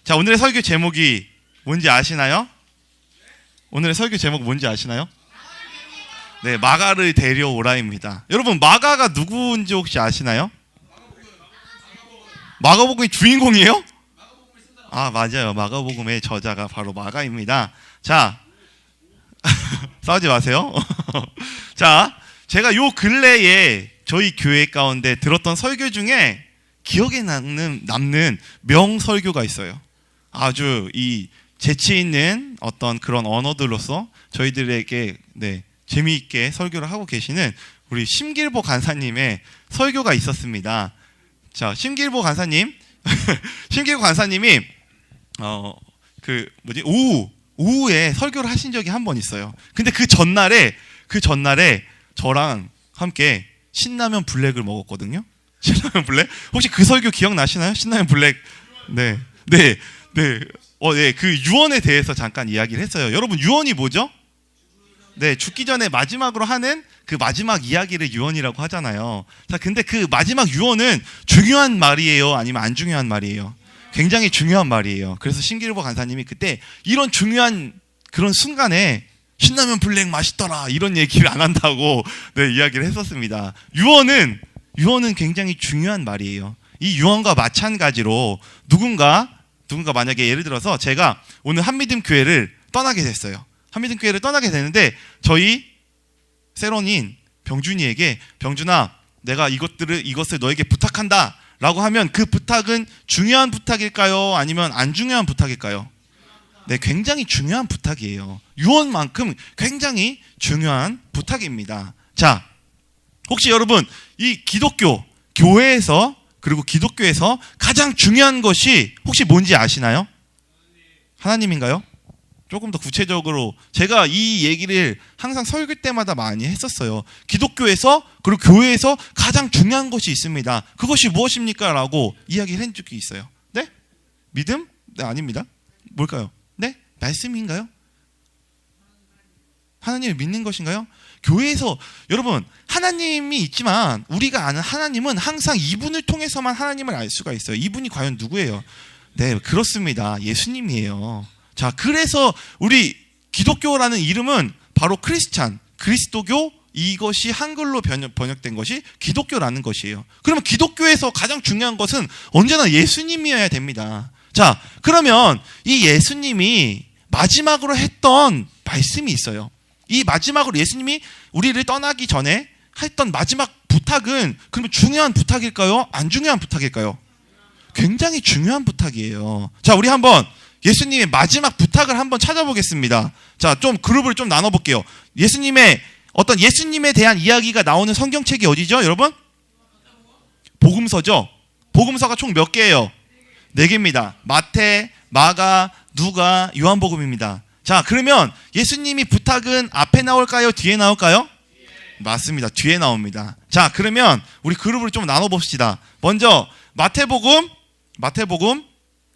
자, 오늘의 설교 제목이 뭔지 아시나요? 오늘의 설교 제목 뭔지 아시나요? 네, 마가를 데려오라입니다. 여러분, 마가가 누구인지 혹시 아시나요? 마가복음의 주인공이에요? 아, 맞아요. 마가복음의 저자가 바로 마가입니다. 자, 싸우지 마세요. 자, 제가 요 근래에 저희 교회 가운데 들었던 설교 중에 기억에 남는 명설교가 있어요. 아주 이 재치 있는 어떤 그런 언어들로서 저희들에게 재미있게 설교를 하고 계시는 우리 심길보 간사님의 설교가 있었습니다. 자, 심길보 간사님, 심길보 간사님이 오후에 설교를 하신 적이 한 번 있어요. 근데 그 전날에 저랑 함께 신라면 블랙을 먹었거든요. 신라면 블랙? 혹시 그 설교 기억나시나요? 신라면 블랙. 네. 그 유언에 대해서 잠깐 이야기를 했어요. 여러분, 유언이 뭐죠? 네, 죽기 전에 마지막으로 하는 그 마지막 이야기를 유언이라고 하잖아요. 자, 근데 그 마지막 유언은 중요한 말이에요? 아니면 안 중요한 말이에요? 굉장히 중요한 말이에요. 그래서 신길보 간사님이 그때 이런 중요한 그런 순간에 신라면 블랙 맛있더라 이런 얘기를 안 한다고 이야기를 했었습니다. 유언은 굉장히 중요한 말이에요. 이 유언과 마찬가지로 누군가 만약에 예를 들어서 제가 오늘 한미듬 교회를 떠나게 됐어요. 한미듬 교회를 떠나게 되는데 저희 세론인 병준이에게, 병준아, 내가 이것을 너에게 부탁한다 라고 하면 그 부탁은 중요한 부탁일까요? 아니면 안 중요한 부탁일까요? 네, 굉장히 중요한 부탁이에요. 유언만큼 굉장히 중요한 부탁입니다. 자, 혹시 여러분 이 기독교 교회에서 그리고 기독교에서 가장 중요한 것이 혹시 뭔지 아시나요? 하나님인가요? 조금 더 구체적으로 제가 이 얘기를 항상 설교 때마다 많이 했었어요. 기독교에서 그리고 교회에서 가장 중요한 것이 있습니다. 그것이 무엇입니까? 라고 이야기를 한 적이 있어요. 네? 믿음? 네, 아닙니다. 뭘까요? 네? 말씀인가요? 하나님을 믿는 것인가요? 교회에서 여러분, 하나님이 있지만 우리가 아는 하나님은 항상 이분을 통해서만 하나님을 알 수가 있어요. 이분이 과연 누구예요? 네, 그렇습니다. 예수님이에요. 자, 그래서 우리 기독교라는 이름은 바로 그리스도교, 이것이 한글로 번역된 것이 기독교라는 것이에요. 그러면 기독교에서 가장 중요한 것은 언제나 예수님이어야 됩니다. 자, 그러면 이 예수님이 마지막으로 했던 말씀이 있어요. 이 마지막으로 예수님이 우리를 떠나기 전에 했던 마지막 부탁은 그러면 중요한 부탁일까요? 안 중요한 부탁일까요? 굉장히 중요한 부탁이에요. 자, 우리 한번 예수님의 마지막 부탁을 한번 찾아보겠습니다. 자, 좀 그룹을 좀 나눠볼게요. 예수님에 대한 이야기가 나오는 성경책이 어디죠, 여러분? 복음서죠. 복음서가 총 몇 개예요? 4개입니다. 마태, 마가, 누가, 요한복음입니다. 자, 그러면 예수님이 부탁은 앞에 나올까요? 뒤에 나올까요? 맞습니다. 뒤에 나옵니다. 자, 그러면 우리 그룹을 좀 나눠봅시다. 먼저 마태복음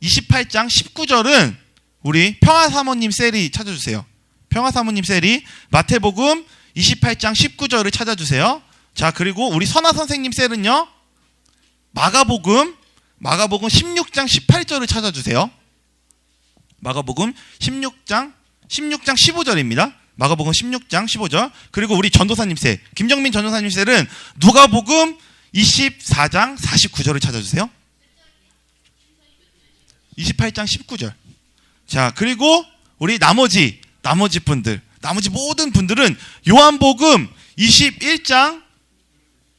28장 19절은 우리 평화사모님 셀이 찾아주세요. 평화사모님 셀이 마태복음 28장 19절을 찾아주세요. 자, 그리고 우리 선아 선생님 셀은요, 마가복음 16장 18절을 찾아주세요. 마가복음 16장 15절입니다. 마가복음 16장 15절. 그리고 우리 전도사님 셀, 김정민 전도사님 셀은 누가복음 24장 49절을 찾아주세요. 28장 19절. 자, 그리고 우리 나머지 모든 분들은 요한복음 21장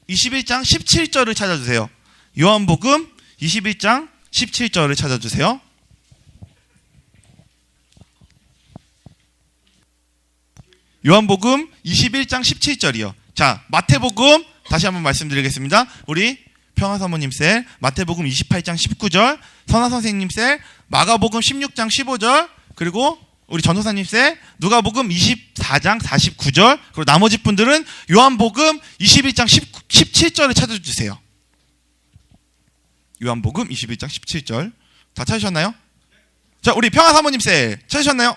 17절을 찾아주세요. 요한복음 21장 17절을 찾아주세요. 요한복음 21장 17절이요. 자, 마태복음 다시 한번 말씀드리겠습니다. 우리 평화사모님 셀 마태복음 28장 19절, 선화선생님 셀 마가복음 16장 15절, 그리고 우리 전도사님 셀 누가복음 24장 49절, 그리고 나머지 분들은 요한복음 21장 17절을 찾아주세요. 요한복음 21장 17절 다 찾으셨나요? 자, 우리 평화사모님 셀 찾으셨나요?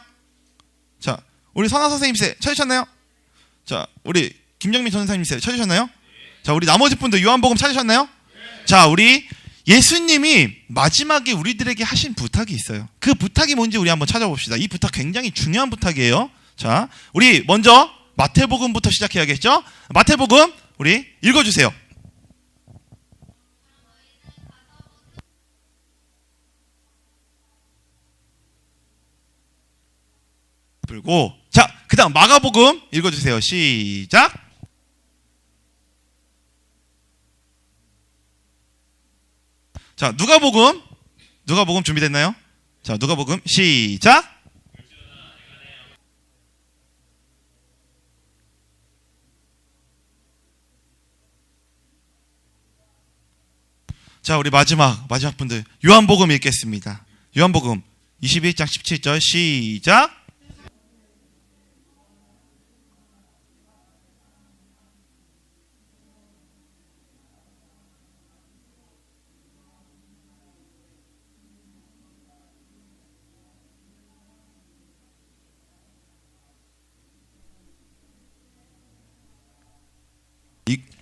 자, 우리 선화선생님 셀 찾으셨나요? 자, 우리 김정민 전도사님 셀 찾으셨나요? 자, 우리 나머지 분들 요한복음 찾으셨나요? 자, 우리 예수님이 마지막에 우리들에게 하신 부탁이 있어요. 그 부탁이 뭔지 우리 한번 찾아봅시다. 이 부탁 굉장히 중요한 부탁이에요. 자, 우리 먼저 마태복음부터 시작해야겠죠? 마태복음 우리 읽어주세요. 불고, 자, 그 다음 마가복음 읽어주세요. 시작. 자, 누가복음 준비됐나요? 자, 누가복음 시작. 자, 우리 마지막 분들 요한복음 읽겠습니다. 요한복음 21장 17절 시작.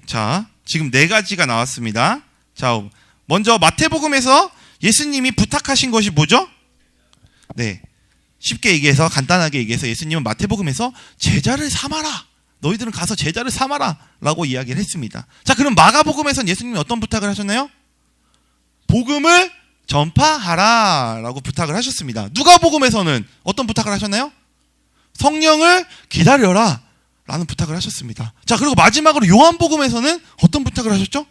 자, 지금 네 가지가 나왔습니다. 자, 먼저 마태복음에서 예수님이 부탁하신 것이 뭐죠? 네, 쉽게 얘기해서 간단하게 얘기해서 예수님은 마태복음에서 제자를 삼아라. 너희들은 가서 제자를 삼아라 라고 이야기를 했습니다. 자, 그럼 마가복음에서는 예수님이 어떤 부탁을 하셨나요? 복음을 전파하라 라고 부탁을 하셨습니다. 누가복음에서는 어떤 부탁을 하셨나요? 성령을 기다려라 라는 부탁을 하셨습니다. 자, 그리고 마지막으로 요한복음에서는 어떤 부탁을 하셨죠?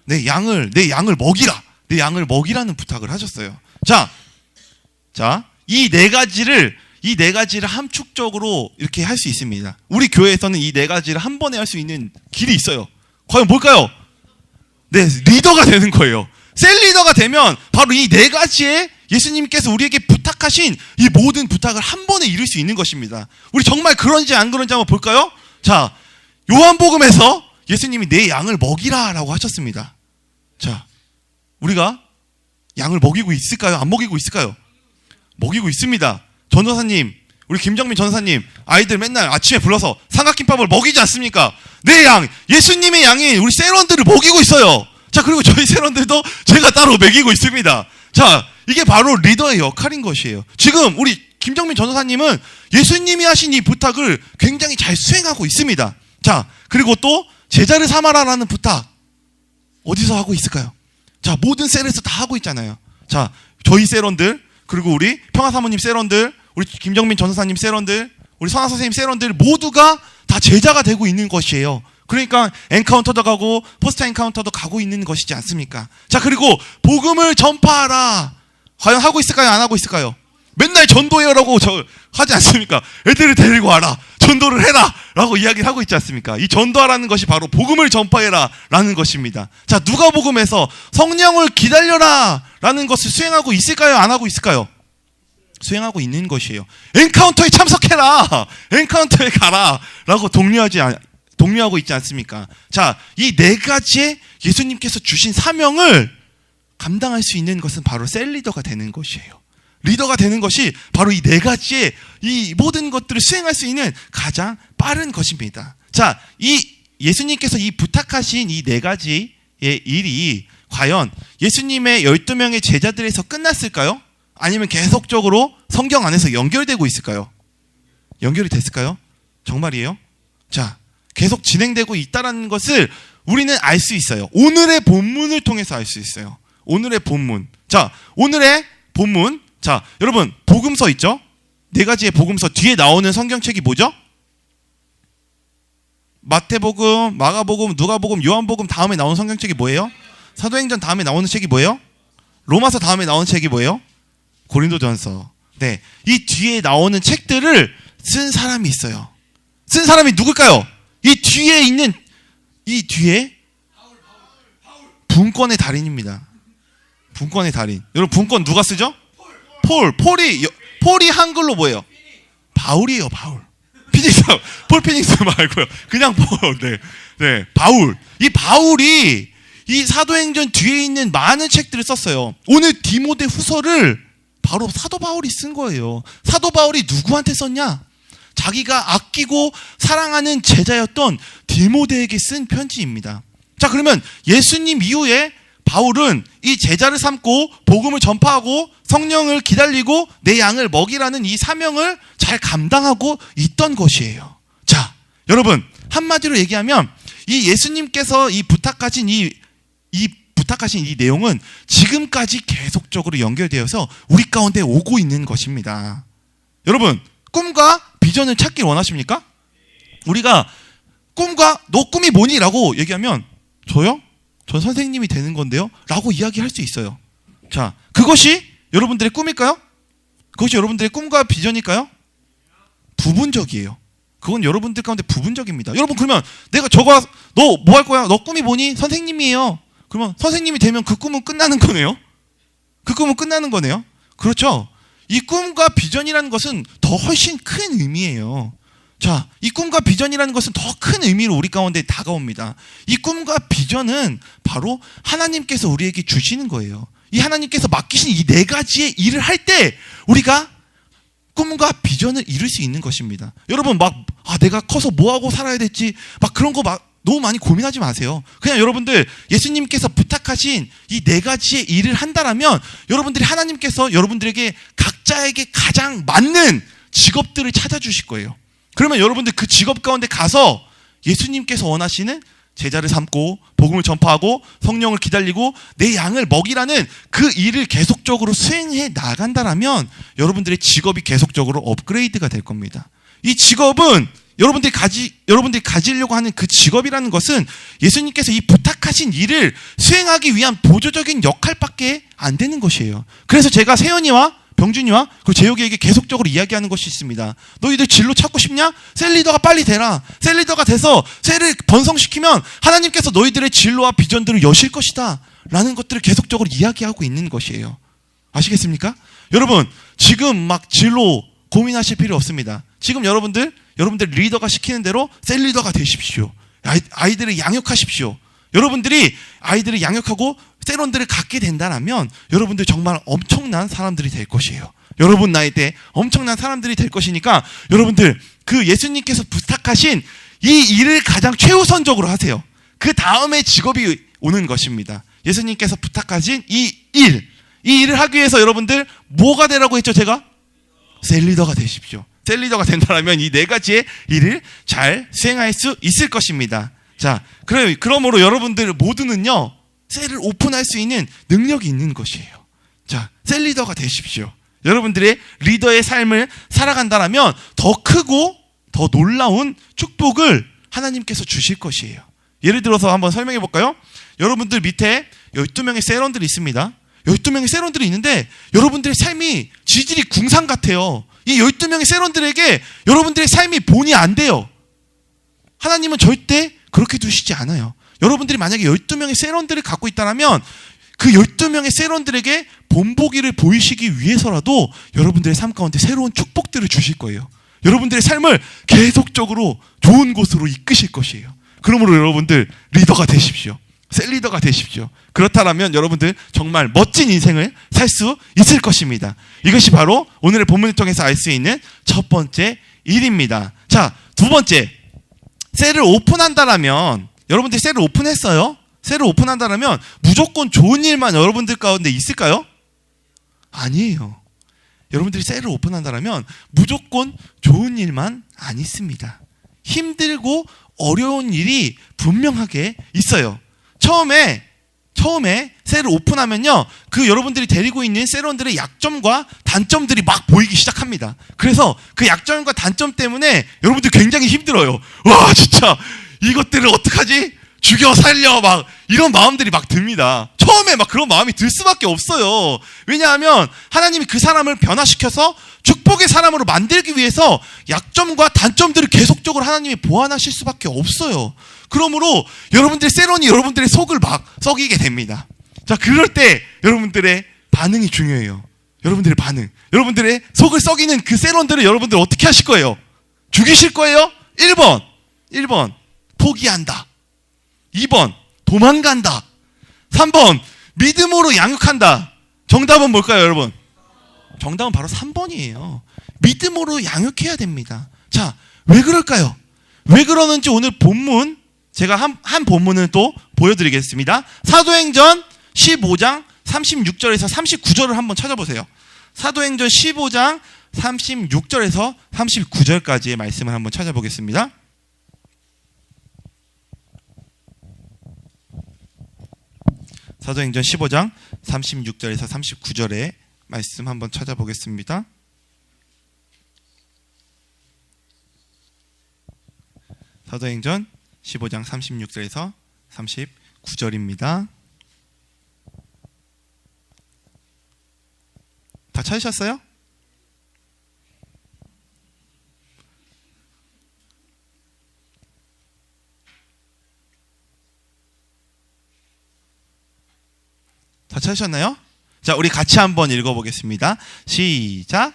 내 양을 먹이라. 내 양을 먹이라는 부탁을 하셨어요. 자, 이 네 가지를 함축적으로 이렇게 할 수 있습니다. 우리 교회에서는 이 네 가지를 한 번에 할 수 있는 길이 있어요. 과연 뭘까요? 네, 리더가 되는 거예요. 셀 리더가 되면 바로 이 네 가지에 예수님께서 우리에게 부탁하신 이 모든 부탁을 한 번에 이룰 수 있는 것입니다. 우리 정말 그런지 안 그런지 한번 볼까요? 자, 요한복음에서 예수님이 내 양을 먹이라 라고 하셨습니다. 자, 우리가 양을 먹이고 있을까요? 안 먹이고 있을까요? 먹이고 있습니다. 전도사님, 우리 김정민 전도사님, 아이들 맨날 아침에 불러서 삼각김밥을 먹이지 않습니까? 내 양, 예수님의 양인 우리 세런들을 먹이고 있어요. 자, 그리고 저희 세런들도 제가 따로 먹이고 있습니다. 자, 이게 바로 리더의 역할인 것이에요. 지금 우리 김정민 전도사님은 예수님이 하신 이 부탁을 굉장히 잘 수행하고 있습니다. 자, 그리고 또 제자를 삼아라라는 부탁 어디서 하고 있을까요? 자, 모든 셀에서 다 하고 있잖아요. 자, 저희 세런들, 그리고 우리 평화사모님 세런들, 우리 김정민 전도사님 세런들, 우리 선아 선생님 세런들 모두가 다 제자가 되고 있는 것이에요. 그러니까 엔카운터도 가고 포스터 엔카운터도 가고 있는 것이지 않습니까? 자, 그리고 복음을 전파하라. 과연 하고 있을까요? 안 하고 있을까요? 맨날 전도해라고 하지 않습니까? 애들을 데리고 와라. 전도를 해라. 라고 이야기를 하고 있지 않습니까? 이 전도하라는 것이 바로 복음을 전파해라. 라는 것입니다. 자, 누가복음에서 성령을 기다려라. 라는 것을 수행하고 있을까요? 안 하고 있을까요? 수행하고 있는 것이에요. 엔카운터에 참석해라. 엔카운터에 가라. 라고 독려하고 있지 않습니까? 자, 이 네 가지의 예수님께서 주신 사명을 감당할 수 있는 것은 바로 셀 리더가 되는 것이에요. 리더가 되는 것이 바로 이 네 가지의 이 모든 것들을 수행할 수 있는 가장 빠른 것입니다. 자, 이 예수님께서 이 부탁하신 이 네 가지의 일이 과연 예수님의 12명의 제자들에서 끝났을까요? 아니면 계속적으로 성경 안에서 연결되고 있을까요? 연결이 됐을까요? 정말이에요? 자, 계속 진행되고 있다는 것을 우리는 알 수 있어요. 오늘의 본문을 통해서 알 수 있어요. 오늘의 본문. 자, 오늘의 본문. 자, 여러분, 복음서 있죠? 네 가지의 복음서 뒤에 나오는 성경책이 뭐죠? 마태복음, 마가복음, 누가복음, 요한복음 다음에 나오는 성경책이 뭐예요? 사도행전 다음에 나오는 책이 뭐예요? 로마서 다음에 나오는 책이 뭐예요? 고린도전서. 네, 이 뒤에 나오는 책들을 쓴 사람이 있어요. 쓴 사람이 누굴까요? 이 뒤에 분권의 달인입니다. 분권의 달인. 여러분, 분권 누가 쓰죠? 폴이 한글로 뭐예요? 바울이에요, 바울. 폴 피닉스 말고요. 그냥 폴. 네, 바울. 이 바울이 이 사도행전 뒤에 있는 많은 책들을 썼어요. 오늘 디모데 후서를 바로 사도 바울이 쓴 거예요. 사도 바울이 누구한테 썼냐? 자기가 아끼고 사랑하는 제자였던 디모데에게 쓴 편지입니다. 자, 그러면 예수님 이후에 바울은 이 제자를 삼고 복음을 전파하고 성령을 기다리고 내 양을 먹이라는 이 사명을 잘 감당하고 있던 것이에요. 자, 여러분, 한마디로 얘기하면 이 예수님께서 부탁하신 이 내용은 지금까지 계속적으로 연결되어서 우리 가운데 오고 있는 것입니다. 여러분, 꿈과 비전을 찾길 원하십니까? 우리가 너 꿈이 뭐니? 라고 얘기하면 저요? 전 선생님이 되는 건데요? 라고 이야기할 수 있어요. 자, 그것이 여러분들의 꿈일까요? 그것이 여러분들의 꿈과 비전일까요? 부분적이에요. 그건 여러분들 가운데 부분적입니다. 여러분, 그러면 너 뭐 할 거야? 너 꿈이 뭐니? 선생님이에요. 그러면 선생님이 되면 그 꿈은 끝나는 거네요? 그 꿈은 끝나는 거네요? 그렇죠? 이 꿈과 비전이라는 것은 더 훨씬 큰 의미예요. 자, 이 꿈과 비전이라는 것은 더 큰 의미로 우리 가운데 다가옵니다. 이 꿈과 비전은 바로 하나님께서 우리에게 주시는 거예요. 이 하나님께서 맡기신 이 4가지의 일을 할 때 우리가 꿈과 비전을 이룰 수 있는 것입니다. 여러분, 내가 커서 뭐하고 살아야 될지 그런 거 너무 많이 고민하지 마세요. 그냥 여러분들 예수님께서 부탁하신 이 4가지의 일을 한다라면 여러분들이 하나님께서 여러분들에게 각자에게 가장 맞는 직업들을 찾아주실 거예요. 그러면 여러분들 그 직업 가운데 가서 예수님께서 원하시는 제자를 삼고 복음을 전파하고 성령을 기다리고 내 양을 먹이라는 그 일을 계속적으로 수행해 나간다라면 여러분들의 직업이 계속적으로 업그레이드가 될 겁니다. 이 직업은 여러분들이 가지려고 하는 그 직업이라는 것은 예수님께서 이 부탁하신 일을 수행하기 위한 보조적인 역할밖에 안 되는 것이에요. 그래서 제가 세연이와 병준이와 그리고 재혁이에게 계속적으로 이야기하는 것이 있습니다. 너희들 진로 찾고 싶냐? 셀리더가 빨리 되라. 셀리더가 돼서 셀을 번성시키면 하나님께서 너희들의 진로와 비전들을 여실 것이다 라는 것들을 계속적으로 이야기하고 있는 것이에요. 아시겠습니까? 여러분, 지금 진로 고민하실 필요 없습니다. 지금 여러분들 리더가 시키는 대로 셀리더가 되십시오. 아이들을 양육하십시오. 여러분들이 아이들을 양육하고 세론들을 갖게 된다면 여러분들 정말 엄청난 사람들이 될 것이에요. 여러분 나이 때 엄청난 사람들이 될 것이니까 여러분들 그 예수님께서 부탁하신 이 일을 가장 최우선적으로 하세요. 그 다음에 직업이 오는 것입니다. 예수님께서 부탁하신 이 일을 하기 위해서 여러분들 뭐가 되라고 했죠? 제가? 셀리더가 되십시오. 셀리더가 된다면 이 4가지의 일을 잘 수행할 수 있을 것입니다. 자, 그러므로 여러분들 모두는요, 셀을 오픈할 수 있는 능력이 있는 것이에요. 자, 셀리더가 되십시오. 여러분들의 리더의 삶을 살아간다면 더 크고 더 놀라운 축복을 하나님께서 주실 것이에요. 예를 들어서 한번 설명해 볼까요? 여러분들 밑에 12명의 세론들이 있습니다. 12명의 세론들이 있는데 여러분들의 삶이 지질이 궁상 같아요. 이 12명의 세론들에게 여러분들의 삶이 본이 안 돼요. 하나님은 절대 그렇게 두시지 않아요. 여러분들이 만약에 12명의 세론들을 갖고 있다면 그 12명의 세론들에게 본보기를 보이시기 위해서라도 여러분들의 삶 가운데 새로운 축복들을 주실 거예요. 여러분들의 삶을 계속적으로 좋은 곳으로 이끄실 것이에요. 그러므로 여러분들 리더가 되십시오. 셀리더가 되십시오. 그렇다면 여러분들 정말 멋진 인생을 살 수 있을 것입니다. 이것이 바로 오늘의 본문을 통해서 알 수 있는 첫 번째 일입니다. 자, 두 번째, 셀을 오픈한다라면 여러분들이 셀을 오픈했어요? 셀을 오픈한다라면 무조건 좋은 일만 여러분들 가운데 있을까요? 아니에요. 여러분들이 셀을 오픈한다라면 무조건 좋은 일만 안 있습니다. 힘들고 어려운 일이 분명하게 있어요. 처음에 셀을 오픈하면요, 그 여러분들이 데리고 있는 세론들의 약점과 단점들이 막 보이기 시작합니다. 그래서 그 약점과 단점 때문에 여러분들 굉장히 힘들어요. 와, 진짜 이것들을 어떡하지? 죽여 살려 이런 마음들이 듭니다. 처음에 그런 마음이 들 수밖에 없어요. 왜냐하면 하나님이 그 사람을 변화시켜서 축복의 사람으로 만들기 위해서 약점과 단점들을 계속적으로 하나님이 보완하실 수밖에 없어요. 그러므로 여러분들의 세론이 여러분들의 속을 썩이게 됩니다. 자, 그럴 때 여러분들의 반응이 중요해요. 여러분들의 반응. 여러분들의 속을 썩이는 그 세론들을 여러분들 어떻게 하실 거예요? 죽이실 거예요? 1번 포기한다. 2번 도망간다. 3번 믿음으로 양육한다. 정답은 뭘까요, 여러분? 정답은 바로 3번이에요. 믿음으로 양육해야 됩니다. 자, 왜 그럴까요? 왜 그러는지 오늘 본문 제가 한 본문을 또 보여드리겠습니다. 사도행전 15장 36절에서 39절을 한번 찾아보세요. 사도행전 15장 36절에서 39절까지의 말씀을 한번 찾아보겠습니다. 사도행전 15장 36절에서 39절의 말씀 한번 찾아보겠습니다. 사도행전 15장 36절에서 39절입니다. 다 찾으셨어요? 다 찾으셨나요? 자, 우리 같이 한번 읽어보겠습니다. 시작.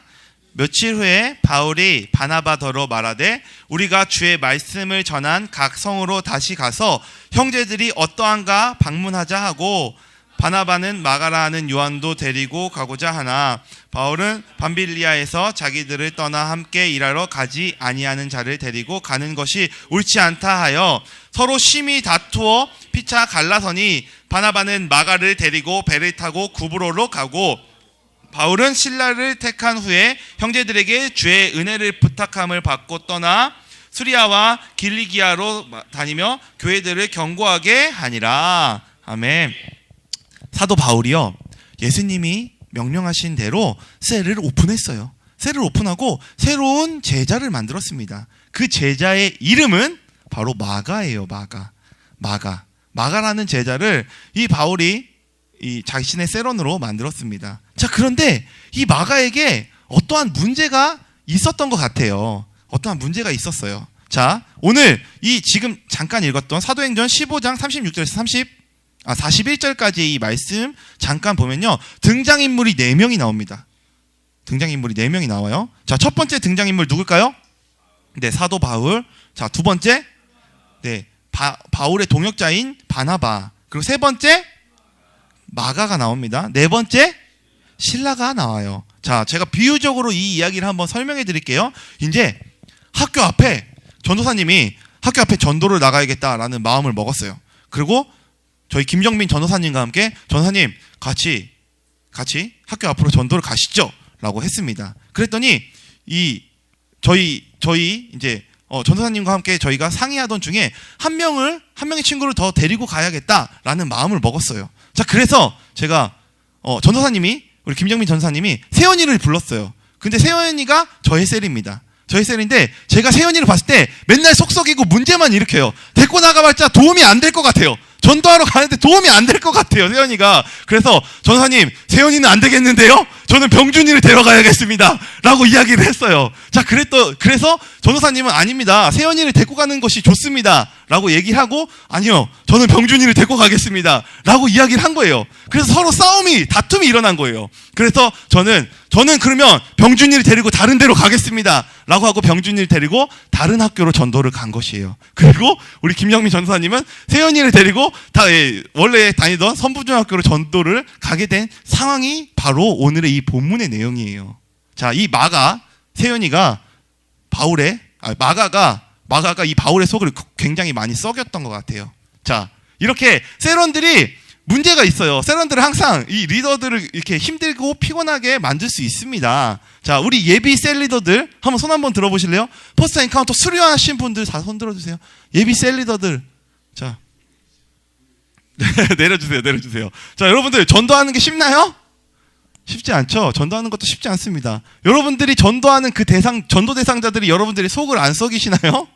며칠 후에 바울이 바나바더러 말하되 우리가 주의 말씀을 전한 각 성으로 다시 가서 형제들이 어떠한가 방문하자 하고 바나바는 마가라 하는 요한도 데리고 가고자 하나 바울은 밤빌리아에서 자기들을 떠나 함께 일하러 가지 아니하는 자를 데리고 가는 것이 옳지 않다 하여 서로 심히 다투어 피차 갈라서니 바나바는 마가를 데리고 배를 타고 구브로로 가고 바울은 실라를 택한 후에 형제들에게 주의 은혜를 부탁함을 받고 떠나 수리아와 길리기아로 다니며 교회들을 경고하게 하니라. 아멘. 사도 바울이요, 예수님이 명령하신 대로 셀을 오픈했어요. 셀을 오픈하고 새로운 제자를 만들었습니다. 그 제자의 이름은 바로 마가예요. 마가라는 제자를 이 바울이 이 자신의 셀원으로 만들었습니다. 자, 그런데 이 마가에게 어떠한 문제가 있었던 것 같아요. 어떠한 문제가 있었어요. 자, 오늘 이 지금 잠깐 읽었던 사도행전 15장 36절에서 41절까지의 이 말씀 잠깐 보면요, 등장인물이 4명이 나옵니다. 등장인물이 4명이 나와요. 자, 첫 번째 등장인물 누굴까요? 네, 사도 바울. 자, 두 번째, 네, 바울의 동역자인 바나바. 그리고 세 번째, 마가가 나옵니다. 네 번째, 실라가 나와요. 자, 제가 비유적으로 이 이야기를 한번 설명해 드릴게요. 이제 학교 앞에 전도사님이 학교 앞에 전도를 나가야겠다라는 마음을 먹었어요. 그리고 저희 김정민 전도사님과 함께 전도사님 같이 학교 앞으로 전도를 가시죠 라고 했습니다. 그랬더니 저희 이제 전도사님과 함께 저희가 상의하던 중에 한 명의 친구를 더 데리고 가야겠다라는 마음을 먹었어요. 자, 그래서 제가 전도사님이, 우리 김정민 전도사님이 세연이를 불렀어요. 근데 세연이가 저의 셀입니다. 저희 셀인데 제가 세연이를 봤을 때 맨날 속썩이고 문제만 일으켜요. 데리고 나가봤자 도움이 안 될 것 같아요. 전도하러 가는데 도움이 안 될 것 같아요, 세연이가. 그래서 전도사님, 세연이는 안 되겠는데요? 저는 병준이를 데려가야겠습니다 라고 이야기를 했어요. 자, 그래서 전도사님은 아닙니다, 세연이를 데리고 가는 것이 좋습니다 라고 얘기를 하고, 아니요, 저는 병준이를 데리고 가겠습니다 라고 이야기를 한 거예요. 그래서 서로 다툼이 일어난 거예요. 그래서 저는 그러면 병준이를 데리고 다른 데로 가겠습니다 라고 하고 병준이를 데리고 다른 학교로 전도를 간 것이에요. 그리고 우리 김영민 전도사님은 세연이를 데리고 원래 다니던 선부중학교로 전도를 가게 된 상황이 바로 오늘의 이 본문의 내용이에요. 자, 이 세연이가 마가가 이 바울의 속을 굉장히 많이 썩였던 것 같아요. 자, 이렇게 셀원들이 문제가 있어요. 셀원들은 항상 이 리더들을 이렇게 힘들고 피곤하게 만들 수 있습니다. 자, 우리 예비 셀 리더들 한번 손 한번 들어보실래요? 포스터 엔카운터 수료하신 분들 다 손 들어주세요. 예비 셀 리더들. 자, 내려주세요. 자, 여러분들 전도하는 게 쉽나요? 쉽지 않죠. 전도하는 것도 쉽지 않습니다. 여러분들이 전도하는 전도 대상자들이 여러분들이 속을 안 썩이시나요?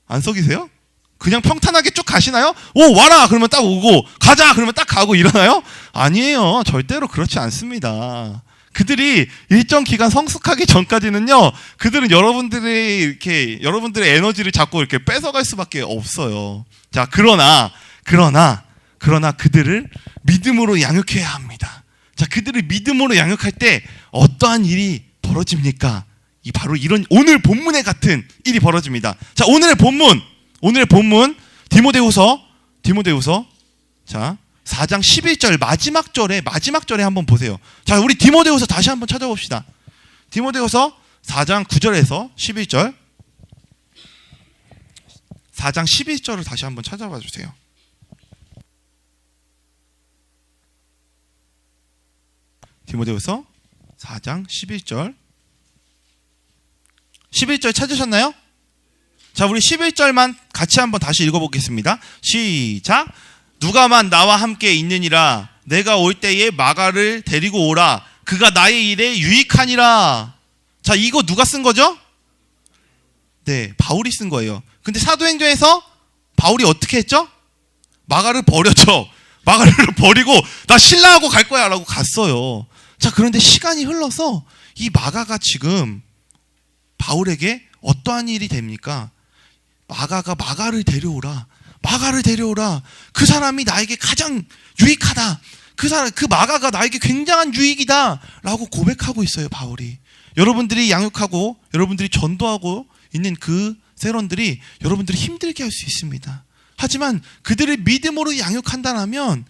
안 썩이세요? 그냥 평탄하게 쭉 가시나요? 오, 와라! 그러면 딱 오고, 가자! 그러면 딱 가고 이러나요? 아니에요. 절대로 그렇지 않습니다. 그들이 일정 기간 성숙하기 전까지는요, 그들은 여러분들의 에너지를 자꾸 이렇게 뺏어갈 수밖에 없어요. 자, 그러나 그들을 믿음으로 양육해야 합니다. 자, 그들을 믿음으로 양육할 때 어떠한 일이 벌어집니까? 바로 이런 오늘 본문에 같은 일이 벌어집니다. 자, 오늘의 본문 디모데후서 자, 4장 11절 마지막 절에 한번 보세요. 자, 우리 디모데후서 다시 한번 찾아봅시다. 디모데후서 4장 9절에서 11절. 4장 11절을 다시 한번 찾아봐 주세요. 디모데후서 4장 11절. 11절 찾으셨나요? 자, 우리 11절만 같이 한번 다시 읽어보겠습니다. 시작. 누가만 나와 함께 있느니라. 내가 올 때에 마가를 데리고 오라. 그가 나의 일에 유익하니라. 자, 이거 누가 쓴 거죠? 네, 바울이 쓴 거예요. 근데 사도행전에서 바울이 어떻게 했죠? 마가를 버렸죠. 마가를 버리고 나 신라하고 갈 거야 라고 갔어요. 자, 그런데 시간이 흘러서 이 마가가 지금 바울에게 어떠한 일이 됩니까? 마가가 마가를 데려오라. 마가를 데려오라. 그 사람이 나에게 가장 유익하다. 그 마가가 나에게 굉장한 유익이다 라고 고백하고 있어요, 바울이. 여러분들이 양육하고 여러분들이 전도하고 있는 그 세론들이 여러분들을 힘들게 할 수 있습니다. 하지만 그들을 믿음으로 양육한다면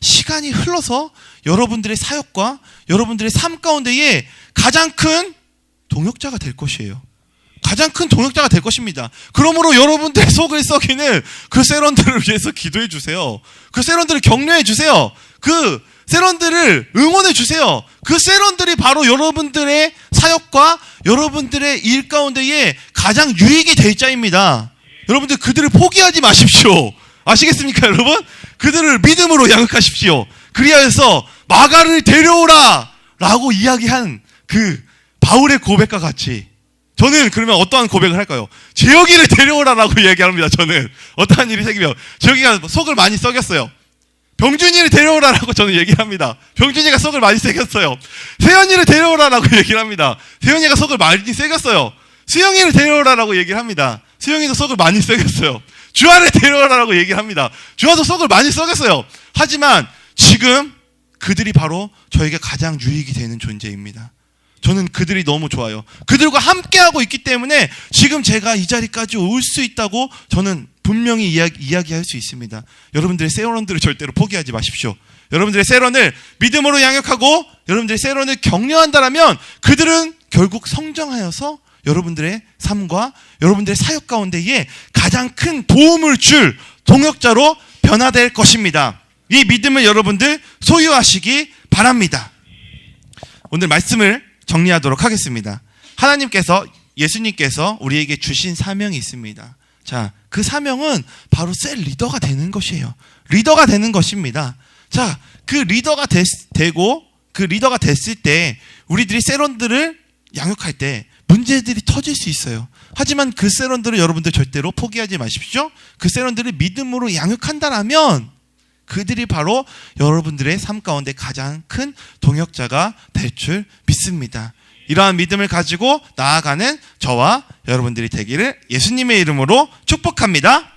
시간이 흘러서 여러분들의 사역과 여러분들의 삶 가운데에 가장 큰 동역자가 될 것이에요. 가장 큰 동역자가 될 것입니다. 그러므로 여러분들의 속을 썩이는 그 세론들을 위해서 기도해 주세요. 그 세론들을 격려해 주세요. 그 세론들을 응원해 주세요. 그 세론들이 바로 여러분들의 사역과 여러분들의 일 가운데에 가장 유익이 될 자입니다. 여러분들 그들을 포기하지 마십시오. 아시겠습니까, 여러분? 그들을 믿음으로 양육하십시오. 그리하여서 마가를 데려오라 라고 이야기한 그 바울의 고백과 같이 저는 그러면 어떠한 고백을 할까요? 재혁이를 데려오라라고 얘기합니다. 저는 어떠한 일이 생기면 재혁이가 속을 많이 썩였어요. 병준이를 데려오라라고 저는 얘기를 합니다. 병준이가 속을 많이 새겼어요. 세연이를 데려오라라고 얘기를 합니다. 세연이가 속을 많이 새겼어요. 수영이를 데려오라라고 얘기를 합니다. 수영이도 속을 많이 새겼어요. 주아를 데려오라라고 얘기를 합니다. 주아도 속을 많이 썩였어요. 하지만 지금 그들이 바로 저에게 가장 유익이 되는 존재입니다. 저는 그들이 너무 좋아요. 그들과 함께하고 있기 때문에 지금 제가 이 자리까지 올 수 있다고 저는 분명히 이야기할 수 있습니다. 여러분들의 세론들을 절대로 포기하지 마십시오. 여러분들의 세론을 믿음으로 양육하고 여러분들의 세론을 격려한다면 그들은 결국 성장하여서 여러분들의 삶과 여러분들의 사역 가운데에 가장 큰 도움을 줄 동역자로 변화될 것입니다. 이 믿음을 여러분들 소유하시기 바랍니다. 오늘 말씀을 정리하도록 하겠습니다. 하나님께서 예수님께서 우리에게 주신 사명이 있습니다. 자, 그 사명은 바로 셀 리더가 되는 것이에요. 리더가 되는 것입니다. 자, 그 리더가 되고 그 리더가 됐을 때 우리들이 세론들을 양육할 때 문제들이 터질 수 있어요. 하지만 그 세론들을 여러분들 절대로 포기하지 마십시오. 그 세론들을 믿음으로 양육한다라면 그들이 바로 여러분들의 삶 가운데 가장 큰 동역자가 될 줄 믿습니다. 이러한 믿음을 가지고 나아가는 저와 여러분들이 되기를 예수님의 이름으로 축복합니다.